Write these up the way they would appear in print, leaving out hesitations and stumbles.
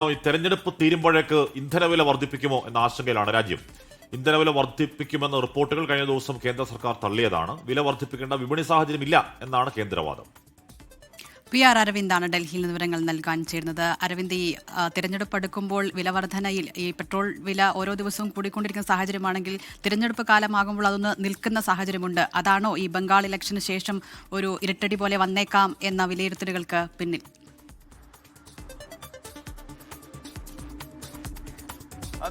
തെരഞ്ഞെടുപ്പ് തീരുമ്പോഴേക്ക് ഇന്ധനവില വർദ്ധിപ്പിക്കുമോ എന്ന ആശങ്കയിലാണ് രാജ്യം. ഇന്ധനവില വർദ്ധിപ്പിക്കുമെന്ന റിപ്പോർട്ടുകൾ കഴിഞ്ഞ ദിവസം കേന്ദ്ര സർക്കാർ തള്ളിയതാണ്. വില വർദ്ധിപ്പിക്കേണ്ട വിപണി സാഹചര്യമില്ല എന്നാണ് കേന്ദ്രവാദം. PR അരവിന്ദാണ് ഡൽഹിയിൽ നിന്ന് വിവരങ്ങൾ നൽകാൻ ചേരുന്നത്. അരവിന്ദ്, ഈ തിരഞ്ഞെടുപ്പ് അടുക്കുമ്പോൾ വിലവർധനയിൽ ഈ പെട്രോൾ വില ഓരോ ദിവസവും കൂടിക്കൊണ്ടിരിക്കുന്ന സാഹചര്യമാണെങ്കിൽ തിരഞ്ഞെടുപ്പ് കാലമാകുമ്പോൾ അതൊന്ന് നിൽക്കുന്ന സാഹചര്യമുണ്ട്. അതാണോ ഈ ബംഗാൾ ഇലക്ഷന് ശേഷം ഒരു ഇരട്ടടി പോലെ വന്നേക്കാം എന്ന വിലയിരുത്തലുകൾക്ക് പിന്നിൽ?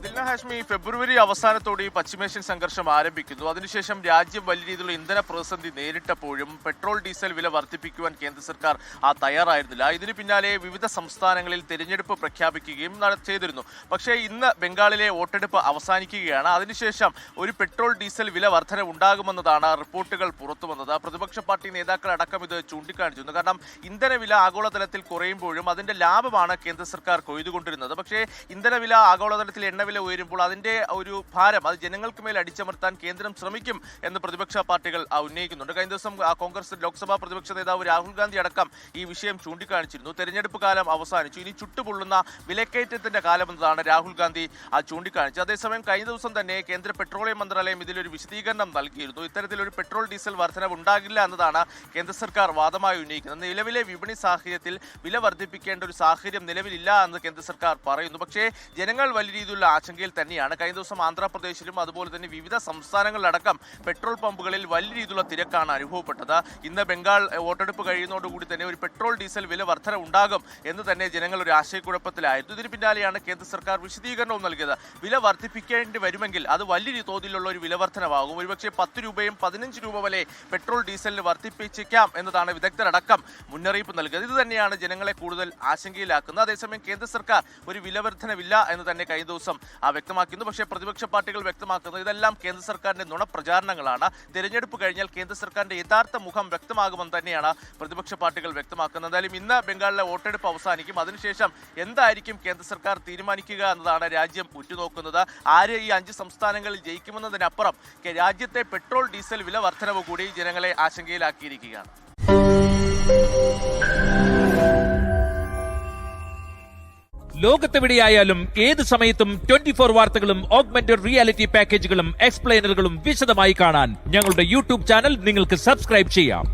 ദിൽന ഹാഷ്മി, ഫെബ്രുവരി അവസാനത്തോടെ ഈ പശ്ചിമേഷ്യൻ സംഘർഷം ആരംഭിക്കുന്നു. അതിനുശേഷം രാജ്യം വലിയ രീതിയിലുള്ള ഇന്ധന പ്രതിസന്ധി നേരിട്ടപ്പോഴും പെട്രോൾ ഡീസൽ വില വർദ്ധിപ്പിക്കുവാൻ കേന്ദ്ര സർക്കാർ തയ്യാറായിരുന്നില്ല. ഇതിന് പിന്നാലെ വിവിധ സംസ്ഥാനങ്ങളിൽ തിരഞ്ഞെടുപ്പ് പ്രഖ്യാപിക്കുകയും ചെയ്തിരുന്നു. പക്ഷേ ഇന്ന് ബംഗാളിലെ വോട്ടെടുപ്പ് അവസാനിക്കുകയാണ്. അതിനുശേഷം ഒരു പെട്രോൾ ഡീസൽ വില വർധന ഉണ്ടാകുമെന്നതാണ് റിപ്പോർട്ടുകൾ പുറത്തുവന്നത്. പ്രതിപക്ഷ പാർട്ടി നേതാക്കൾ അടക്കം ഇത് ചൂണ്ടിക്കാണിച്ചിരുന്നു. കാരണം ഇന്ധനവില ആഗോളതലത്തിൽ കുറയുമ്പോഴും അതിന്റെ ലാഭമാണ് കേന്ദ്ര സർക്കാർ കൊയ്തുകൊണ്ടിരുന്നത്. പക്ഷേ ഇന്ധനവില ആഗോളതലത്തിൽ എണ്ണവില ഉയരുമ്പോൾ അതിന്റെ ഒരു ഭാരം അത് ജനങ്ങൾക്ക് മേൽ അടിച്ചമർത്താൻ കേന്ദ്രം ശ്രമിക്കും എന്ന് പ്രതിപക്ഷ പാർട്ടികൾ ഉന്നയിക്കുന്നുണ്ട്. കഴിഞ്ഞ ദിവസം കോൺഗ്രസ് ലോക്സഭാ പ്രതിപക്ഷ നേതാവ് രാഹുൽ ഗാന്ധി അടക്കം ഈ വിഷയം ചൂണ്ടിക്കാണിച്ചിരുന്നു. തെരഞ്ഞെടുപ്പ് കാലം അവസാനിച്ചു, ഇനി ചുട്ടുപൊള്ളുന്ന വിലക്കയറ്റത്തിന്റെ കാലം എന്നതാണ് രാഹുൽ ഗാന്ധി ചൂണ്ടിക്കാണിച്ചത്. അതേസമയം കഴിഞ്ഞ ദിവസം തന്നെ കേന്ദ്ര പെട്രോളിയം മന്ത്രാലയം ഇതിലൊരു വിശദീകരണം നൽകിയിരുന്നു. ഇത്തരത്തിലൊരു പെട്രോൾ ഡീസൽ വർധനവ് ഉണ്ടാകില്ല എന്നതാണ് കേന്ദ്ര സർക്കാർ വാദമായി ഉന്നയിക്കുന്നത്. നിലവിലെ വിപണി സാഹചര്യത്തിൽ വില വർദ്ധിപ്പിക്കേണ്ട ഒരു സാഹചര്യം നിലവിലില്ല എന്ന് കേന്ദ്ര സർക്കാർ പറയുന്നു. പക്ഷേ ജനങ്ങൾ വലിയ രീതിയിലുള്ള ആശങ്കയിൽ തന്നെയാണ്. കഴിഞ്ഞ ദിവസം ആന്ധ്രാപ്രദേശിലും അതുപോലെ തന്നെ വിവിധ സംസ്ഥാനങ്ങളിലടക്കം പെട്രോൾ പമ്പുകളിൽ വലിയ രീതിയിലുള്ള തിരക്കാണ് അനുഭവപ്പെട്ടത്. ഇന്ന് ബംഗാൾ വോട്ടെടുപ്പ് കഴിയുന്നതോടുകൂടി തന്നെ ഒരു പെട്രോൾ ഡീസൽ വില വർധന ഉണ്ടാകും എന്ന് തന്നെ ജനങ്ങൾ ഒരു ആശയക്കുഴപ്പത്തിലായിരുന്നു. ഇതിന് പിന്നാലെയാണ് കേന്ദ്ര സർക്കാർ വിശദീകരണവും നൽകിയത്. വില വർദ്ധിപ്പിക്കേണ്ടി വരുമെങ്കിൽ അത് വലിയ തോതിലുള്ള ഒരു വില വർധനവാകും. ഒരുപക്ഷെ 10 രൂപയും 15 രൂപ വരെ പെട്രോൾ ഡീസലിന് വർദ്ധിപ്പിച്ചേക്കാം എന്നതാണ് വിദഗ്ധരടക്കം മുന്നറിയിപ്പ് നൽകിയത്. ഇത് തന്നെയാണ് ജനങ്ങളെ കൂടുതൽ ആശങ്കയിലാക്കുന്നത്. അതേസമയം കേന്ദ്ര സർക്കാർ ഒരു വില വർധനവില്ല എന്ന് തന്നെ കഴിഞ്ഞ ദിവസം വ്യക്തമാക്കുന്നു. പക്ഷേ പ്രതിപക്ഷ പാർട്ടികൾ വ്യക്തമാക്കുന്നത് ഇതെല്ലാം കേന്ദ്ര സർക്കാരിന്റെ നുണപ്രചാരണങ്ങളാണ്. തിരഞ്ഞെടുപ്പ് കഴിഞ്ഞാൽ കേന്ദ്ര സർക്കാരിന്റെ യഥാർത്ഥ മുഖം വ്യക്തമാകുമെന്ന് തന്നെയാണ് പ്രതിപക്ഷ പാർട്ടികൾ വ്യക്തമാക്കുന്നത്. എന്തായാലും ഇന്ന് ബംഗാളിലെ വോട്ടെടുപ്പ് അവസാനിക്കും. അതിനുശേഷം എന്തായിരിക്കും കേന്ദ്ര സർക്കാർ തീരുമാനിക്കുക എന്നതാണ് രാജ്യം ഉറ്റുനോക്കുന്നത്. ആര് ഈ 5 സംസ്ഥാനങ്ങളിൽ ജയിക്കുമെന്നതിനപ്പുറം രാജ്യത്തെ പെട്രോൾ ഡീസൽ വില വർധനവ് കൂടി ജനങ്ങളെ ആശങ്കയിലാക്കിയിരിക്കുകയാണ്. ലോകത്തെവിടെയായാലും ഏത് സമയത്തും 24 വാർത്തകളും ഓഗ്മെന്റഡ് റിയാലിറ്റി പാക്കേജുകളും എക്സ്പ്ലെയിനറുകളും വിശദമായി കാണാൻ ഞങ്ങളുടെ യൂട്യൂബ് ചാനൽ നിങ്ങൾക്ക് സബ്സ്ക്രൈബ് ചെയ്യാം.